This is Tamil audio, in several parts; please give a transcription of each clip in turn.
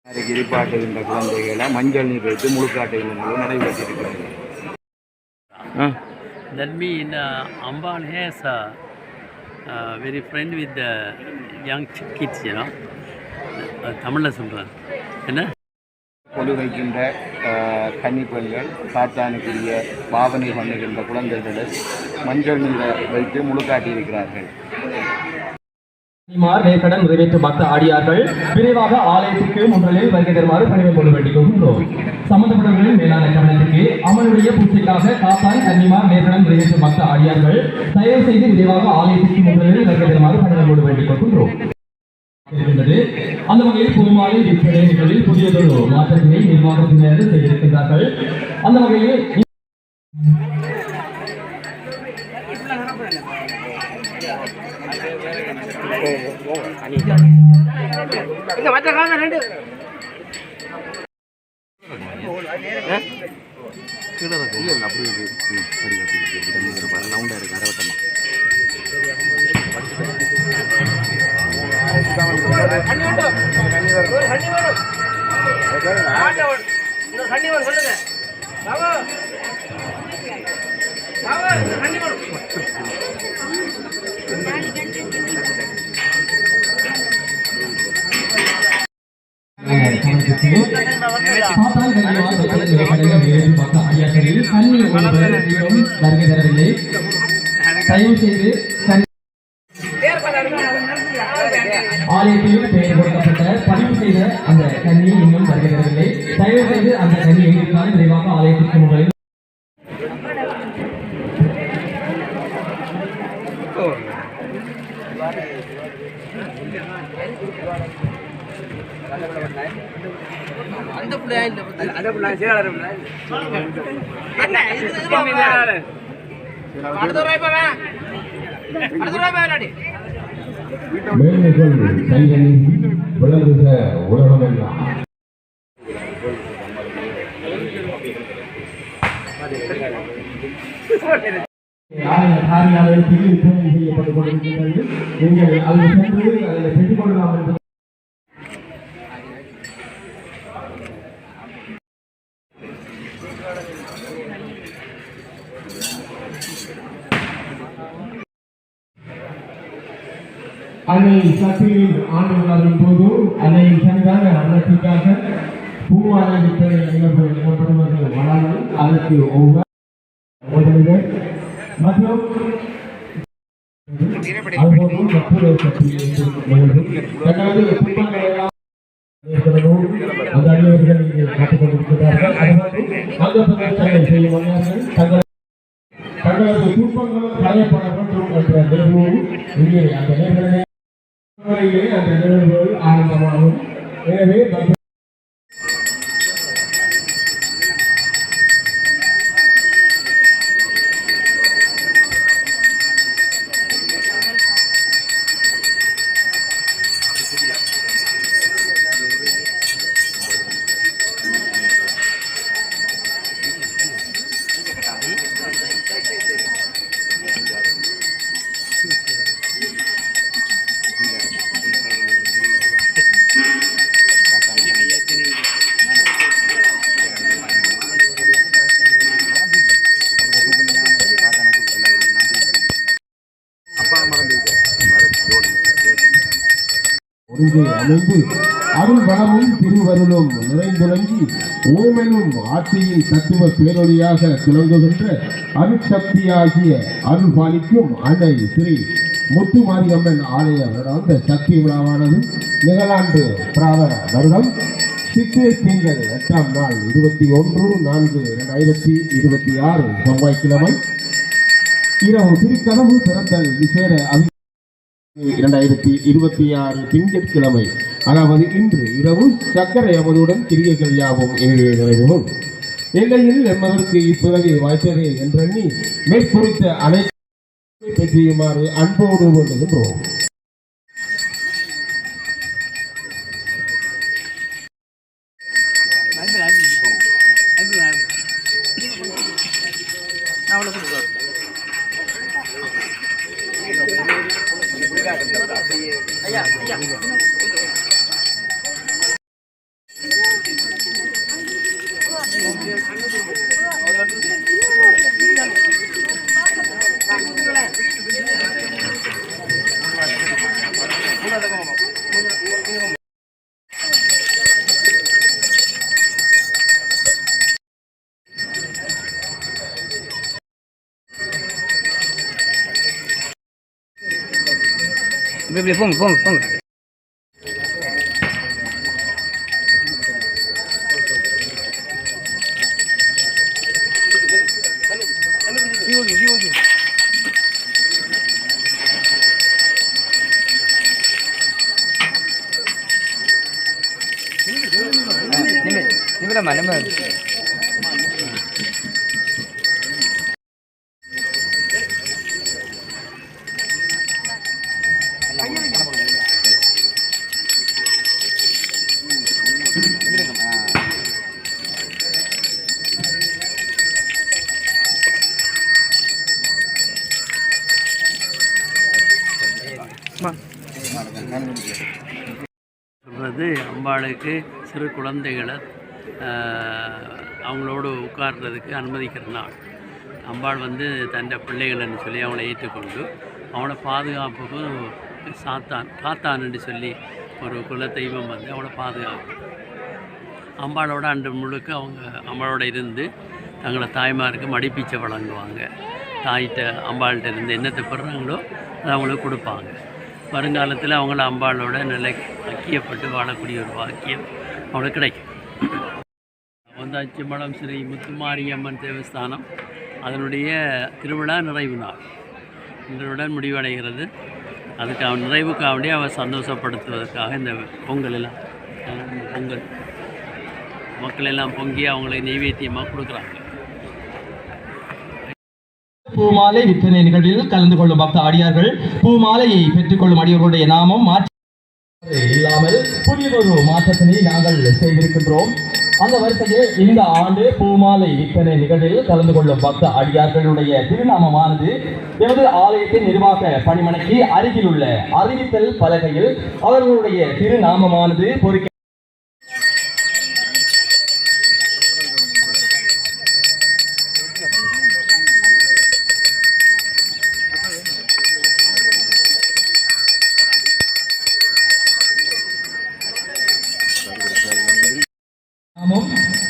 கிரிப்பாட்டுகின்ற குழந்தைகளை மஞ்சள் நீர் வைத்து முழுக்காட்டுகின்ற நடைபெற்றிருக்கிறது. That means Ambal has a very friend with the young kids, you know. தமிழில் சொல்கிறேன் என்ன பொது வைக்கின்ற கன்னி பெண்கள் சாத்தானுக்குரிய பாவனை பண்ணுகின்ற குழந்தைகளை மஞ்சள் நீரை வைத்து முழுக்காட்டியிருக்கிறார்கள். நேர்கடன் நிறைவேற்ற பக்த ஆடியார்கள் விரைவாக ஆலயத்திற்கு முன்றலில் வருகை தருமாறு பணிகள் கொண்டு வேண்டிக் கொள்கின்றோம். சம்பந்தப்பட்டவர்களின் மேலான கவனத்திற்கு அமனுடைய பூஜைக்காக காப்பான் கன்னிமார் நேர்கடன் நிறைவேற்ற பக்த ஆடியார்கள் தயவு செய்து விரைவாக ஆலயத்திற்கு முன்றலில் வருகை தருமாறு பணிகள் கொண்டு வேண்டிக் கொள்கின்றோம். அந்த வகையில் பூமாலை விற்பனை நிகழ்வில் புதியதொரு மாற்றத்தினை நிர்வாகத்தினர் செய்திருக்கின்றார்கள். அந்த வகையில் தயவு செய்து ஆலயத்தில் பெயர் கொடுக்கப்பட்ட பதிவு செய்த அந்த கன்னி இன்னும் வருகிறதில்லை. தயவு செய்து அந்த கன்னி எங்கிருந்தால் விரைவாக ஆலயத்திற்கு முறையில் மேன்மைகள் கைகள் விளங்குக உலகமெல்லாம். காரியாலயத்தில் செய்யப்பட்டுக் கொண்டிருக்கிறது. நீங்கள் அதில் சென்று அதில் பெற்றுக் கொள்ளலாம் என்று அன்னை சக்தியின் ஆண்டு விழாவின் போது அன்னை சனிதான அன்னத்திற்காக பூமாலை விற்பனை எனப்படுவது வளர்ந்து அதற்கு ஒவ்வொரு மற்றும் அந்த அடியவர்கள் இங்கே காத்துக் கொண்டிருக்கிறார்கள். அதற்கு செய்யும் தங்களது துன்பங்கள் களையப்பட வேண்டும் என்ற நிகழ்வு இங்கே அந்த நேர்களை அந்த நிகழ்வுகள் ஆரம்பமாகும். எனவே அமைந்து அருள் வளமும் திருவருளும் நிறைந்துலங்கி ஓமெனும் ஆட்சியின் தத்துவ பேரொழியாக துலங்குகின்ற அருட்சக்தியாகிய அருள் பாலிக்கும் அன்னை ஸ்ரீ முத்துமாரியம்மன் ஆலய வருடாந்த சக்தி விழாவானது நிகழாண்டு பிராவண வருடம் சித்திரை திங்கள் 8ஆம் நாள் 21/4/2026 செவ்வாய்க்கிழமை இரவு திருக்கதவு திறத்தல் விசேட 2026 திங்கட்கிழமை, அதாவது இன்று இரவு சக்கரை அமதுடன் கிரியைகள் யாவும் நிறைவேறும். எல்லையில் எம்மதற்கு இப்பிறகு வாய்த்ததே என்றெண்ணி மேற்குறித்த அனைத்து பெற்றியுமாறு அன்போடு வேண்டுகின்றோம். இப்படி போங்க போங்க போங்க. நிமிடமா நிமிடம். சொல்கிறது அம்பாளுக்கு சிறு குழந்தைகளை அவங்களோடு உட்கார்றதுக்கு அனுமதிக்கிற நாள். அம்பாள் வந்து தன் பிள்ளைகள்னு சொல்லி அவங்கள ஏற்றுக்கொண்டு அவங்கள பாதுகாப்புக்கும் காத்தான்னு சொல்லி ஒரு குல தெய்வம் வந்து அவங்கள பாதுகாப்பு. அம்பாளோட அன்று முழுக்க அவங்க அம்பாளோட இருந்து தங்களை தாய்மாருக்கு மடிப்பீச்சை வழங்குவாங்க. தாயிட்ட அம்பாள்கிட்ட இருந்து என்னத்தை பெறுறாங்களோ அதை அவங்களுக்கு கொடுப்பாங்க. வருங்காலத்தில் அவங்கள அம்பாளோட நிலை ஐக்கியப்பட்டு வாழக்கூடிய ஒரு வாக்கியம் அவங்களுக்கு கிடைக்கும். வந்தாச்சிமடம் ஸ்ரீ முத்துமாரியம்மன் தேவஸ்தானம் அதனுடைய திருவிழா நிறைவு நாள் இன்றுடன் முடிவடைகிறது. அதுக்கு அவன் நிறைவுக்காக அவன் சந்தோஷப்படுத்துவதற்காக இந்த பொங்கல் எல்லாம் பொங்கல் மக்கள் எல்லாம் பொங்கி அவங்களுக்கு நெய்வேத்தியமாக கொடுக்குறாங்க. பூமாலை விற்பனை நிகழ்வில் கலந்து கொள்ளும் பக்த அடியார்கள் பூமாலையை பெற்றுக்கொள்ளும் அடியார்களுடைய நாமம் மாற்றி இல்லாமல் புதியதொரு மாற்றத்தினை நாங்கள் செய்திருக்கின்றோம். அந்த வரிசையில் இந்த ஆண்டு பூமாலை விற்பனை நிகழ்வில் கலந்து கொள்ளும் பக்த அடியார்களுடைய திருநாமமானது எமது ஆலயத்தின் நிர்வாக பணிமனைக்கு அருகில் உள்ள அறிவித்தல் பலகையில் அவர்களுடைய திருநாமமானது பொறிக்க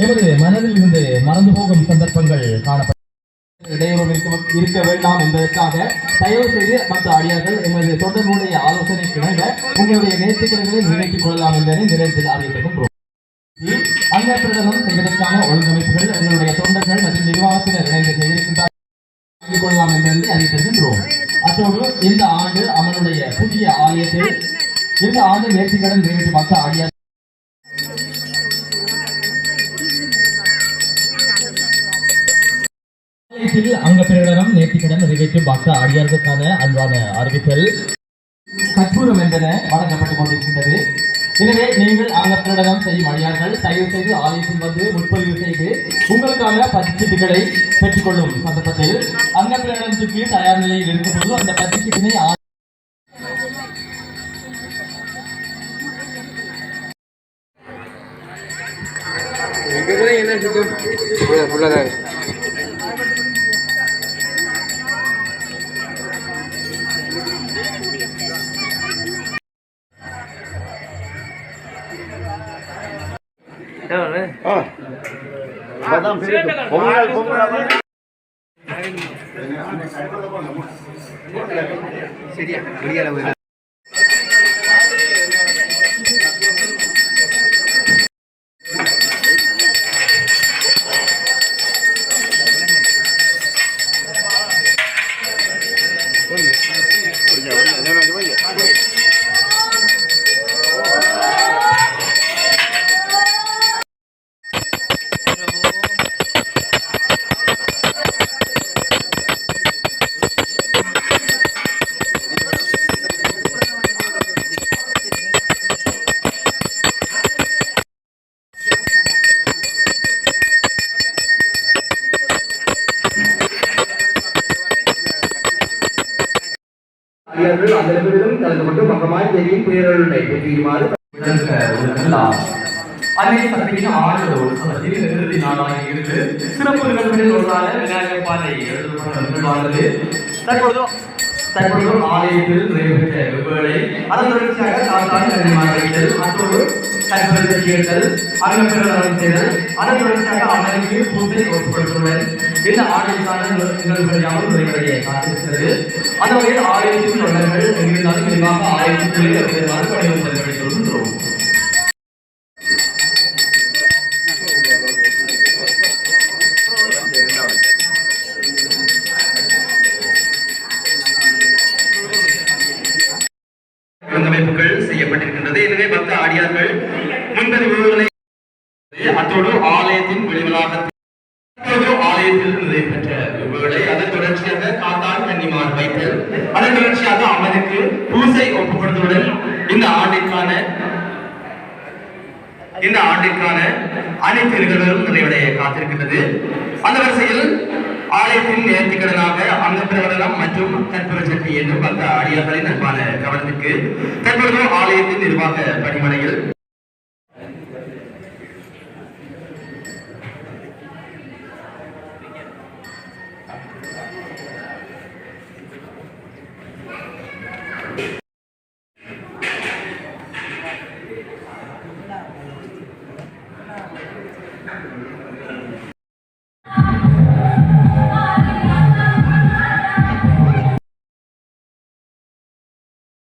எமது மனதில் இருந்து மறந்து போகும் சந்தர்ப்பங்கள் காணப்பட்ட இடையூறு இருக்க வேண்டாம் என்பதற்காக தயவு செய்து மற்ற அடியார்கள் எமது தொண்டர்களுடைய ஆலோசனை கிணங்க உங்களுடைய நேர்த்திக்கடன்களை நிறைவேற்றிக் கொள்ளலாம் என்பதை நிறைவேற்றில் அறிவிக்கின்றோம். அங்க பிரதமம் செய்வதற்கான ஒழுங்கமைப்புகள் எங்களுடைய தொண்டர்கள் மற்றும் நிர்வாகத்தினர் இணைந்து செய்திருக்கின்றார்கள் கொள்ளலாம் என்பதை அறிவித்திருக்கின்றோம். அத்தோடு இந்த ஆண்டு அமலுடைய புதிய ஆலயத்தில் இந்த ஆண்டு நேர்த்திக்கடன் நிறைவேற்றும் மற்ற அடியார்கள் அங்க பிரகடனம் நேர்த்திக்கடன் நிறைவேற்றும் பக்த அடியார்களுக்கான அன்பான அறிவித்தல் கற்பூரம் என்பன வழங்கப்பட்டுக் கொண்டிருக்கின்றது. எனவே நீங்கள் அங்க பிரகடனம் செய்யும் அடியார்கள் தயவு செய்து ஆலயத்தில் வந்து முன்பதிவு செய்து உங்களுக்கான பரிசீட்டுகளை பெற்றுக்கொள்ளும் சந்தர்ப்பத்தில் அங்க பிரகடனத்துக்கு தயார் நிலையில் இருக்கும்போது அந்த பரிசீட்டினை சரியா வெளியளவு அனைவரும் கலந்து கொண்டு பக்கமாய் தெரியும் பேரருளை பெற்றியுமாறு இறுதி நாளாக இருந்து சிறப்பு நிகழ்வுகளில் ஒன்றான விநாயகர் பாதை எழுதப்பட்டது. தற்பொழுதும் ஆலயத்தில் நிறைவேற்ற வெவ்வேளை அதன் தொடர்ச்சியாக காத்தால் அத்தோடு கற்பனை செய்தல், அங்கப்பிரதமம் செய்தல், அதன் தொடர்ச்சியாக அமலுக்கு பூசை ஒப்புப்படுத்துதல் இந்த ஆண்டிற்கான நிகழ்வுகள் யாவும் நிறைவடைய காத்திருக்கிறது. அந்த வகையில் ஆலயத்தின் தொண்டர்கள் எங்கிருந்தாலும் விரிவாக ஆலயத்திற்குள்ளே பெருமாறு பணிவு செல்வதை சொல்கின்றோம். ஒழுங்கமைப்புகள் செய்யப்பட்டிருக்கின்றது. எனவே பக்த ஆடியார்கள் முன்பதிவுகளை அத்தோடு ஆலயத்தின் வெளிவளாகத்தில் ஆலயத்தில் நடைபெற்ற வேளை அதன் தொடர்ச்சியாக காத்தான் கன்னிமார் வைத்தல், அதன் தொடர்ச்சியாக அம்மனுக்கு பூசை ஒப்புக்கொடுத்தவுடன் இந்த ஆண்டிற்கான அனைத்து நிகழ்வுகளும் நிறைவடைய காத்திருக்கின்றது. அந்த வரிசையில் ஆலயத்தின் நேர்த்திக்கடனாக அங்கப்பிரகடனம் மற்றும் கற்பூர சட்டி என்னும் பக்த ஆடியார்களின் அன்பான கவனத்திற்கு தற்பொழுது ஆலயத்தின் நிர்வாக பணிமனையில்